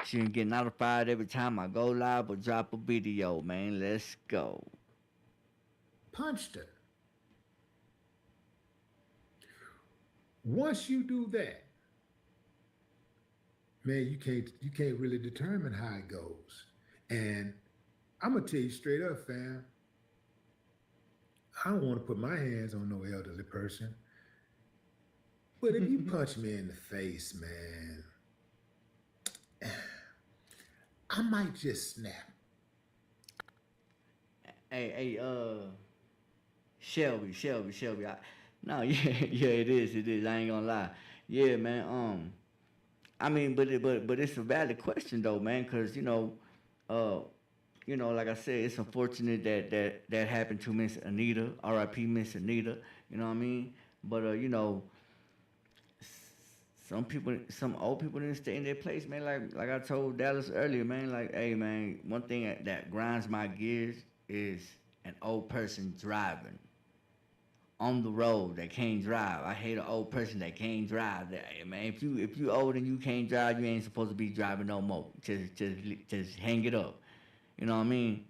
so you can get notified every time I go live or drop a video, man. Let's go. Punched her. Once you do that, man, you can't really determine how it goes. And I'm gonna tell you straight up, fam. I don't want to put my hands on no elderly person. But if you punch me in the face, man, I might just snap. Hey, Shelby. No, yeah, it is. I ain't gonna lie. Yeah, man. I mean, but it's a valid question though, man, because you know, like I said, it's unfortunate that happened to Miss Anita, R.I.P. Miss Anita. You know what I mean? But you know, some old people didn't stay in their place, man. Like I told Dallas earlier, man. Like, hey, man, one thing that grinds my gears is an old person driving on the road that can't drive. I hate an old person that can't drive. Hey, man, if you old and you can't drive, you ain't supposed to be driving no more. Just hang it up. You know what I mean?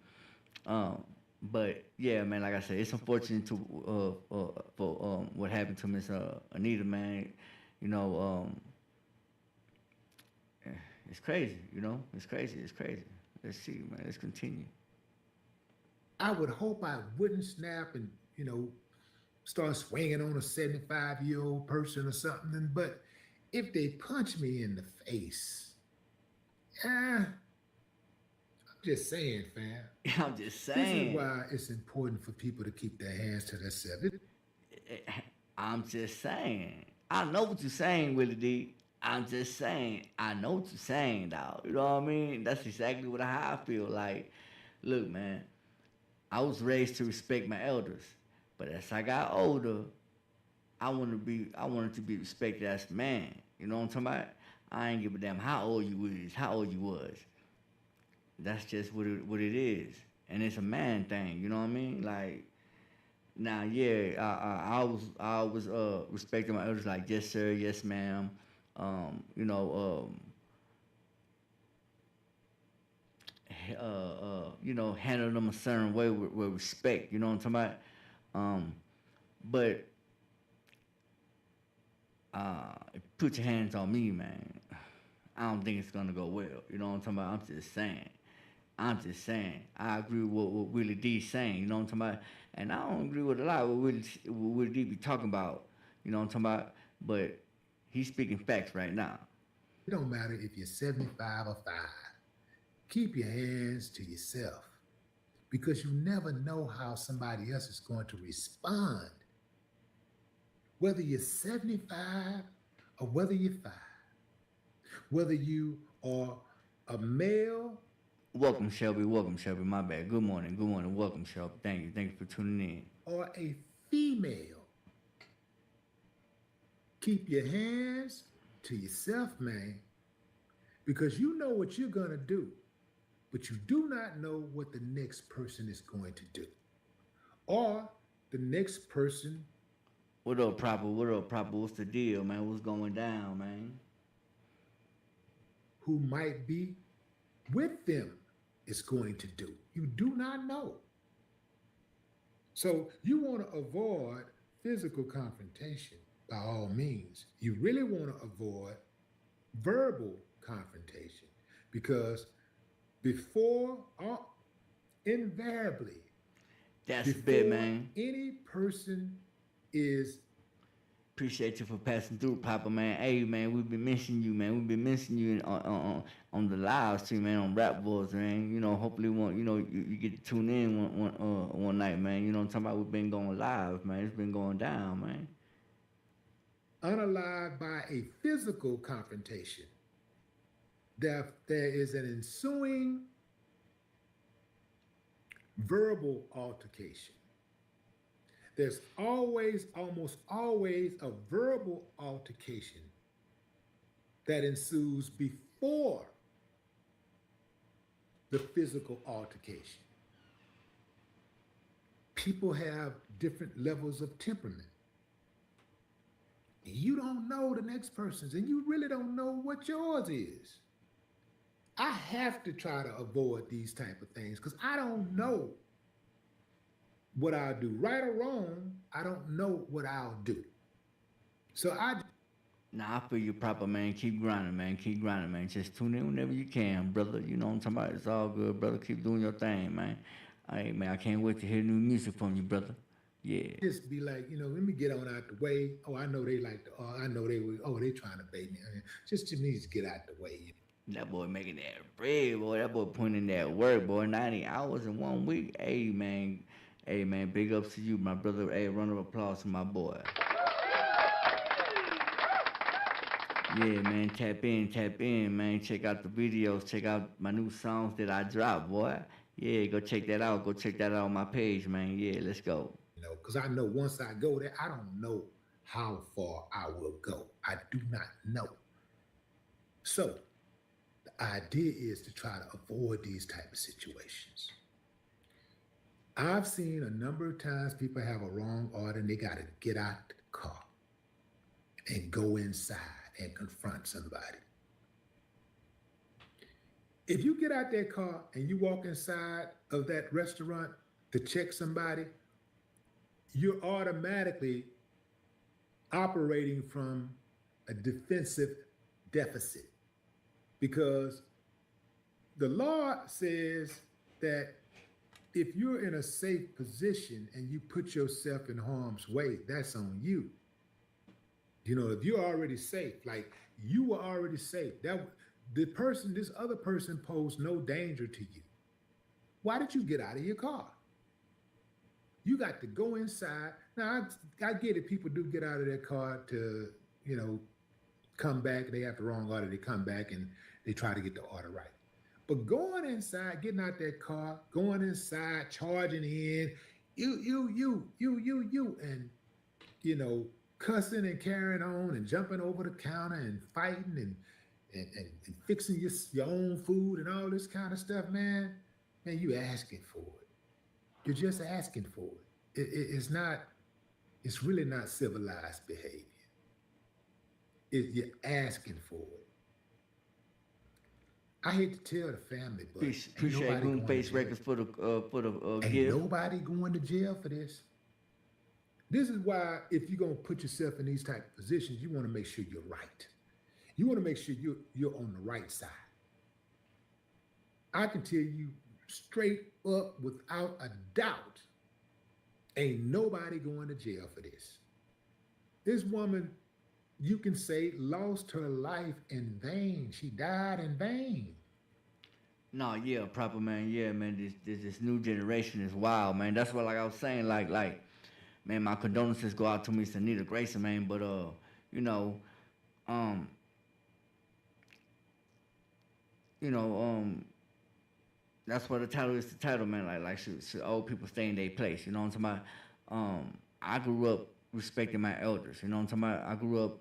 But yeah, man, like I said, it's unfortunate for what happened to Miss Anita, man. You know, it's crazy. You know, it's crazy. Let's see, man. Let's continue. I would hope I wouldn't snap and, you know, start swinging on a 75-year-old person or something. But if they punch me in the face, I'm just saying, fam. I'm just saying. This is why it's important for people to keep their hands to themselves. I'm just saying. I know what you're saying, Willie D. I'm just saying. I know what you're saying, dog. You know what I mean? That's exactly what I feel like. Look, man, I was raised to respect my elders, but as I got older, I wanted to be respected as a man. You know what I'm talking about? I ain't give a damn how old you was. That's just what it is, and it's a man thing. You know what I mean? Like, now, yeah, I was respecting my elders, like, yes sir, yes ma'am. You know, handle them a certain way with respect. You know what I'm talking about? But put your hands on me, man. I don't think it's gonna go well. You know what I'm talking about? I'm just saying. I agree with what Willie D's saying. You know what I'm talking about? And I don't agree with a lot of what Willie D be talking about. You know what I'm talking about? But he's speaking facts right now. It don't matter if you're 75 or 5. Keep your hands to yourself. because you never know how somebody else is going to respond. Whether you're 75 or whether you're 5, whether you are a male. Welcome, Shelby. Welcome, Shelby. My bad. Good morning. Good morning. Welcome, Shelby. Thank you. Thank you for tuning in. Or a female. Keep your hands to yourself, man, because you know what you're going to do, but you do not know what the next person is going to do. Or the next person. What up, Proper? What up, Proper? What's the deal, man? What's going down, man? Who might be with them is going to do. You do not know. So you want to avoid physical confrontation by all means. You really want to avoid verbal confrontation because invariably, that's a bit, man. Any person is. Appreciate you for passing through, Papa, man. Hey, man, we've been missing you, man. We've been missing you on the live stream, man, on Rap Wars, man. You know, hopefully, you get to tune in one night, man. You know what I'm talking about? We've been going live, man. It's been going down, man. Unalived by a physical confrontation, there is an ensuing verbal altercation. There's almost always a verbal altercation that ensues before the physical altercation. People have different levels of temperament. You don't know the next person's, and you really don't know what yours is. I have to try to avoid these type of things because I don't know what I'll do. Right or wrong, I don't know what I'll do. So I feel you, Proper, man. Keep grinding, man. Keep grinding, man. Just tune in whenever you can, brother. You know what I'm talking about? It's all good, brother. Keep doing your thing, man. Hey, man, I can't wait to hear new music from you, brother. Yeah. Just be like, let me get on out the way. Oh, I know they like to, I know they were, they trying to bait me. Just to me, just get out the way. That boy making that bread, boy. That boy putting in that work, boy. 90 hours in 1 week. Hey, man. Hey, man, big ups to you, my brother. Hey, round of applause to my boy. Yeah, man, tap in, man. Check out the videos. Check out my new songs that I dropped, boy. Yeah, go check that out. Go check that out on my page, man. Yeah, let's go. Because I know once I go there, I don't know how far I will go. I do not know. So the idea is to try to avoid these type of situations. I've seen a number of times people have a wrong order and they got to get out the car and go inside and confront somebody. If you get out that car and you walk inside of that restaurant to check somebody, you're automatically operating from a defensive deficit because the law says that if you're in a safe position and you put yourself in harm's way, that's on you. If you're already safe, like you were already safe, this other person posed no danger to you. Why did you get out of your car? You got to go inside. Now, I get it. People do get out of their car to, come back. They have the wrong order. They come back and they try to get the order right. But going inside, getting out that car, going inside, charging in, you, and, cussing and carrying on and jumping over the counter and fighting and fixing your own food and all this kind of stuff, man, you asking for it. You're just asking for it. It's really not civilized behavior. You're asking for it. I hate to tell the family, but appreciate Goon Face Records for the ain't gift. Nobody going to jail for this. This is why if you're gonna put yourself in these type of positions, you want to make sure you're right. You want to make sure you're on the right side. I can tell you straight up, without a doubt, ain't nobody going to jail for this. This woman, you can say, lost her life in vain. She died in vain. No, yeah, proper man, yeah, man. This new generation is wild, man. That's what like I was saying, man, my condolences go out to Miss Anita Grayson, man. But you know, um, you know, that's what the title is. The title, man. Should old people stay in their place? You know what I'm talking about? I grew up respecting my elders. You know what I'm talking about? I grew up,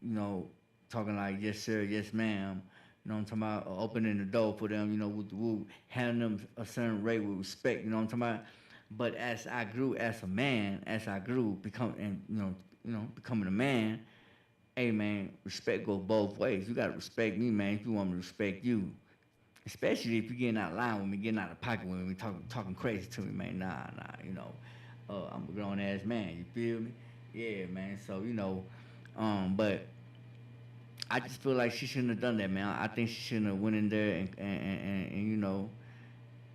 you know, talking like yes sir, yes ma'am. You know what I'm talking about? Opening the door for them. You know, with the woo, handling them a certain rate with respect. You know what I'm talking about? But as I grew as a man, as I grew, becoming a man, hey man, respect goes both ways. You gotta respect me, man, if you want me to respect you. Especially if you're getting out of line with me, getting out of pocket with me, talking crazy to me, man. I'm a grown ass man. You feel me? Yeah, man. So but I just feel like she shouldn't have done that, man. I think she shouldn't have went in there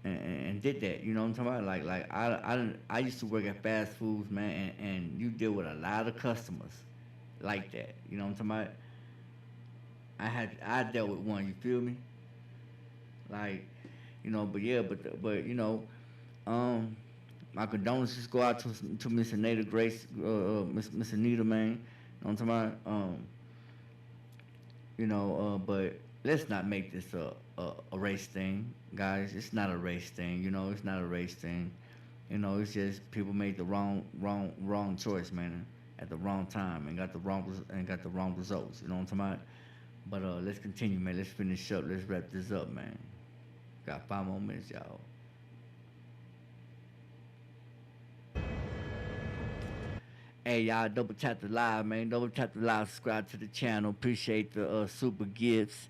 and did that. You know what I'm talking about? I used to work at fast foods, man, and you deal with a lot of customers like that. You know what I'm talking about? I dealt with one. You feel me? Like, but yeah, my condolences go out to Miss Anita Grace, Miss Anita, man. You know what I'm talking about? But let's not make this a race thing, guys. It's not a race thing. It's not a race thing. It's just people made the wrong choice, man, at the wrong time and got the wrong results. You know what I'm talking about? But let's continue, man. Let's finish up. Let's wrap this up, man. Got 5 more minutes, y'all. Hey, y'all, double tap the live, man. Double tap the live, subscribe to the channel. Appreciate the super gifts.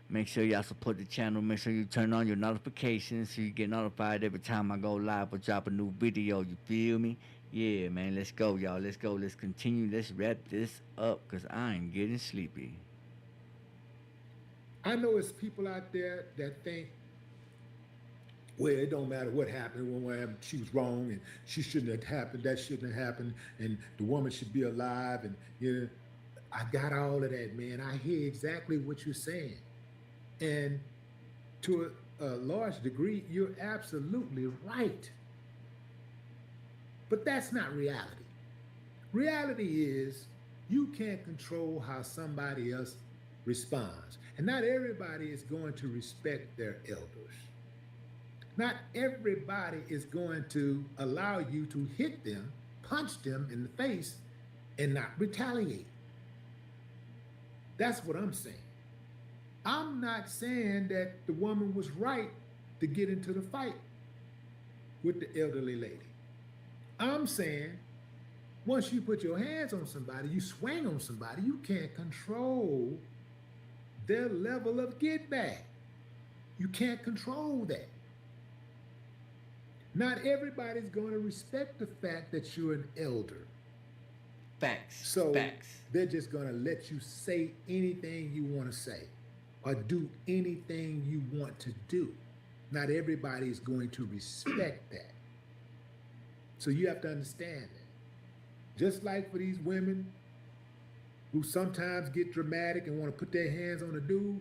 Make sure y'all support the channel. Make sure you turn on your notifications so you get notified every time I go live or drop a new video. You feel me? Yeah, man. Let's go, y'all. Let's go. Let's continue. Let's wrap this up because I'm getting sleepy. I know it's people out there that think, well, it don't matter what happened, when she was wrong and she shouldn't have happened, that shouldn't have happened, and the woman should be alive. And I got all of that, man. I hear exactly what you're saying. And to a large degree, you're absolutely right. But that's not reality. Reality is you can't control how somebody else responds. And not everybody is going to respect their elders. Not everybody is going to allow you to hit them, punch them in the face, and not retaliate. That's what I'm saying. I'm not saying that the woman was right to get into the fight with the elderly lady. I'm saying once you put your hands on somebody, you swing on somebody, you can't control their level of get back. You can't control that. Not everybody's going to respect the fact that you're an elder. Facts. So Facts. they're just going to let you say anything you want to say or do anything you want to do. Not everybody is going to respect that. So you have to understand that. Just like for these women who sometimes get dramatic and want to put their hands on a dude,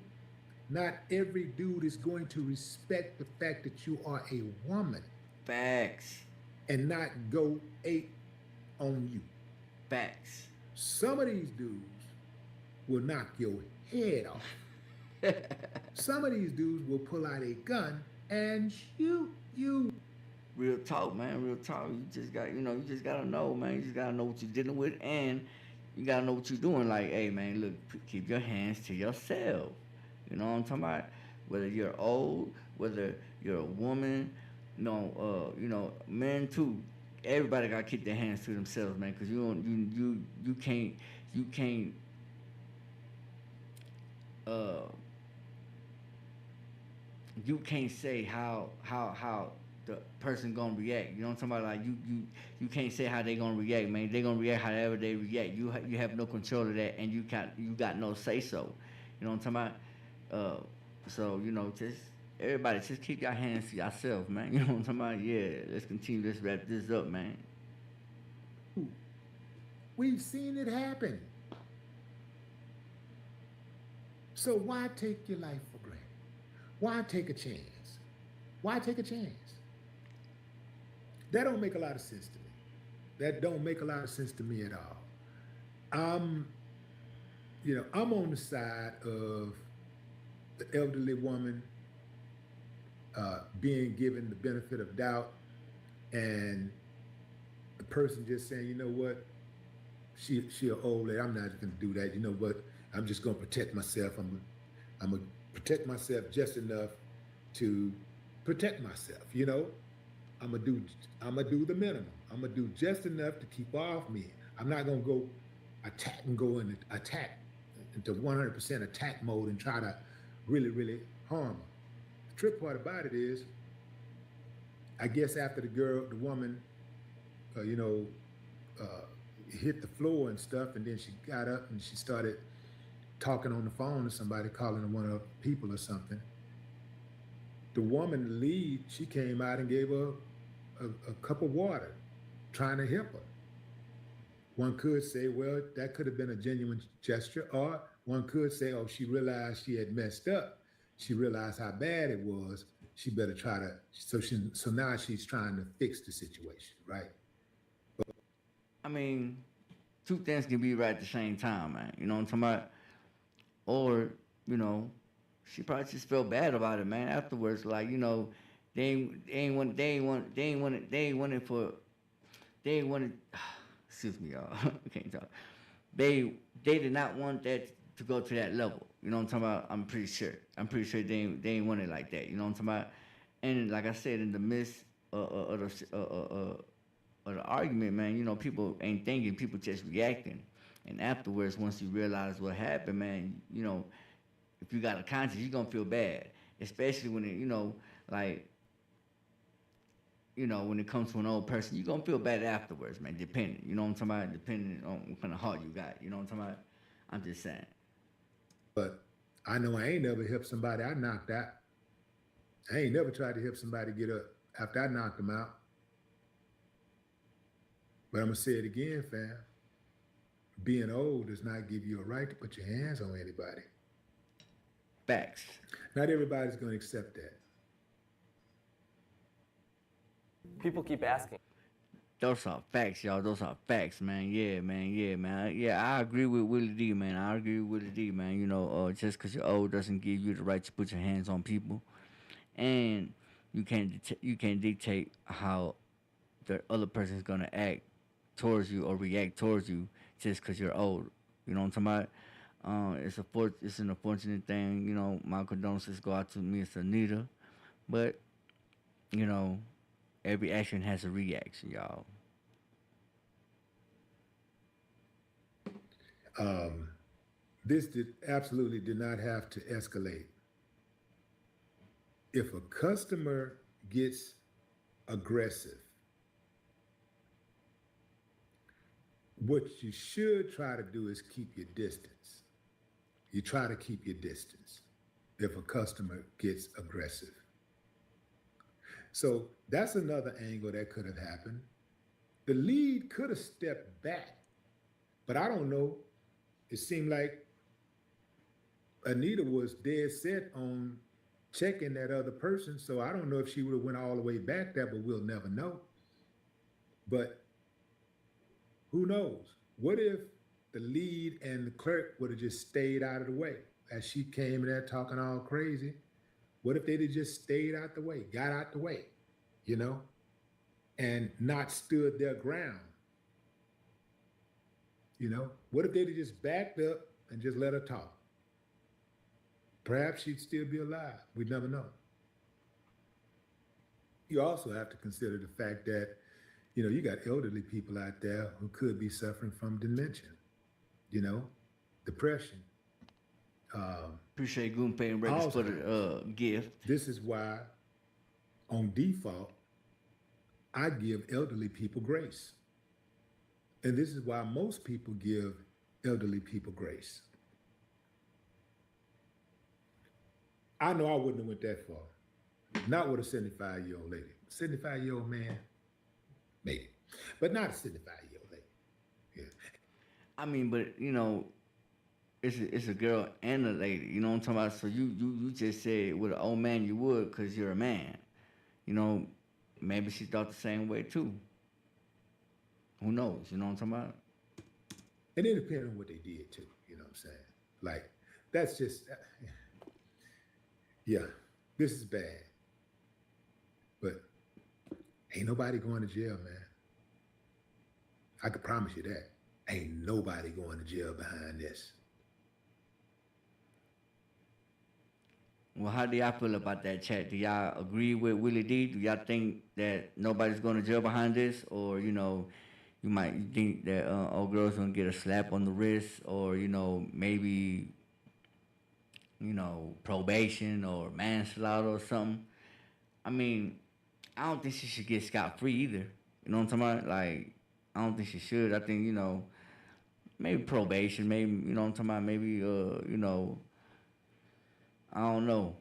not every dude is going to respect the fact that you are a woman. Facts. And not go ape on you. Facts. Some of these dudes will knock your head off. Some of these dudes will pull out a gun and shoot you. Real talk, man. Real talk. You just gotta know, man. You just gotta know what you're dealing with, and you gotta know what you're doing. Like, hey, man, look, keep your hands to yourself. You know what I'm talking about? Whether you're old, whether you're a woman, men too. Everybody gotta keep their hands to themselves, man, because you can't you can't say how the person gonna react. You know what I'm talking about? Like you can't say how they gonna react, man. They gonna react however they react. You have no control of that, and you got no say so. You know what I'm talking about? So just everybody just keep your hands to yourself, man. You know what I'm talking about? Yeah, let's continue. Let's wrap this up, man. We've seen it happen. So why take your life for granted? Why take a chance? Why take a chance? That don't make a lot of sense to me. That don't make a lot of sense to me at all. I'm on the side of the elderly woman being given the benefit of doubt, and the person just saying, you know what, she an old lady, I'm not going to do that. You know what, I'm just going to protect myself. I'm going to protect myself just enough to protect myself. You know, I'm gonna do the minimum. I'm gonna do just enough to keep off me. I'm not gonna go attack into 100% attack mode and try to really harm her. The trip part about it is, I guess after the woman, hit the floor and stuff, and then she got up and she started talking on the phone to somebody, calling one of the people or something. The woman, the lead, she came out and gave her a cup of water, trying to help her. One could say, well, that could have been a genuine gesture, or one could say, oh, she realized she had messed up. She realized how bad it was. She better try to, so now she's trying to fix the situation, right? I mean, two things can be right at the same time, man. You know what I'm talking about? Or, she probably just felt bad about it, man. Afterwards, like, they ain't want excuse me, y'all. I can't talk. They did not want that to go to that level. You know what I'm talking about? I'm pretty sure they ain't want it like that. You know what I'm talking about? And like I said, in the midst of the argument, man, people ain't thinking, people just reacting. And afterwards, once you realize what happened, man, if you got a conscience, you're gonna feel bad. Especially when it, when it comes to an old person, you're gonna feel bad afterwards, man, depending. You know what I'm talking about? Depending on what kind of heart you got. You know what I'm talking about? I'm just saying. But I know I ain't never helped somebody I knocked out. I ain't never tried to help somebody get up after I knocked them out. But I'm gonna say it again, fam. Being old does not give you a right to put your hands on anybody. Facts. Not everybody's gonna accept that. People keep asking. Those are facts, y'all. Those are facts, man. Yeah, man. Yeah, I agree with Willie D, man. Just because you're old doesn't give you the right to put your hands on people, and you can't dictate how the other person's gonna act towards you or react towards you just because you're old. You know what I'm talking about? It's an unfortunate thing. My condolences go out to Miss Anita, but every action has a reaction, y'all. This absolutely did not have to escalate. If a customer gets aggressive, what you should try to do is keep your distance. You try to keep your distance if a customer gets aggressive. So that's another angle that could have happened. The lead could have stepped back, but I don't know. It seemed like Anita was dead set on checking that other person, so I don't know if she would have went all the way back there, but we'll never know. But who knows? What if the lead and the clerk would have just stayed out of the way as she came in there talking all crazy? What if they'd have just stayed out the way, got out the way, and not stood their ground? What if they'd have just backed up and just let her talk? Perhaps she'd still be alive. We'd never know. You also have to consider the fact that, you got elderly people out there who could be suffering from dementia, depression. Appreciate Goonie paying records for the gift. This is why, on default, I give elderly people grace. And this is why most people give elderly people grace. I know I wouldn't have went that far. Not with a 75-year-old lady. 75-year-old man, maybe. But not a 75-year-old lady. Yeah. I mean, but, it's a girl and a lady. You know what I'm talking about? So you just said with an old man you would, cause you're a man. You know, maybe she thought the same way too. Who knows? You know what I'm talking about? And it depends on what they did too. You know what I'm saying? Like, that's just, yeah, this is bad. But ain't nobody going to jail, man. I can promise you that. Ain't nobody going to jail behind this. Well, how do y'all feel about that, chat? Do y'all agree with Willie D? Do y'all think that nobody's going to jail behind this? Or, you know, you think that old girl's going to get a slap on the wrist? Or, you know, maybe, you know, probation or manslaughter or something? I mean, I don't think she should get scot-free either. You know what I'm talking about? Like, I don't think she should. I think, you know, maybe probation, maybe, you know what I'm talking about? Maybe, you know, I don't know.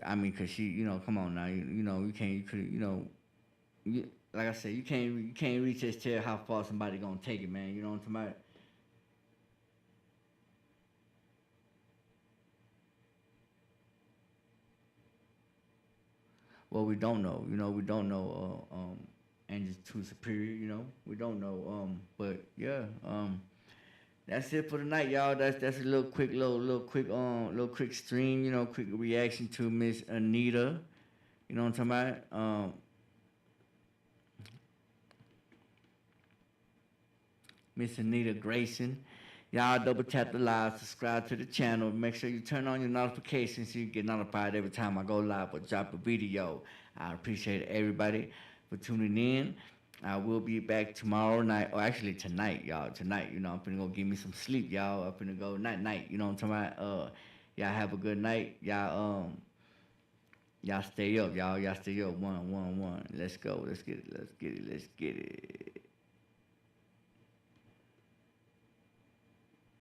I mean, cause she, you know, come on now, you know, you could, you know, like I said, you can't really just tell how far somebody gonna take it, man. You know what I'm talking about? Well, we don't know. You know, we don't know. And just too superior. You know, we don't know. But yeah. That's it for tonight, y'all. That's a little quick stream, you know, quick reaction to Miss Anita. You know what I'm talking about? Miss Anita Grayson. Y'all double tap the live, subscribe to the channel. Make sure you turn on your notifications so you get notified every time I go live or drop a video. I appreciate everybody for tuning in. I will be back tomorrow night, or actually tonight, y'all. Tonight, you know, I'm finna go give me some sleep, y'all. I'm finna go night, you know what I'm talking about? Y'all have a good night. Y'all stay up, y'all. Y'all stay up. One. Let's go. Let's get it.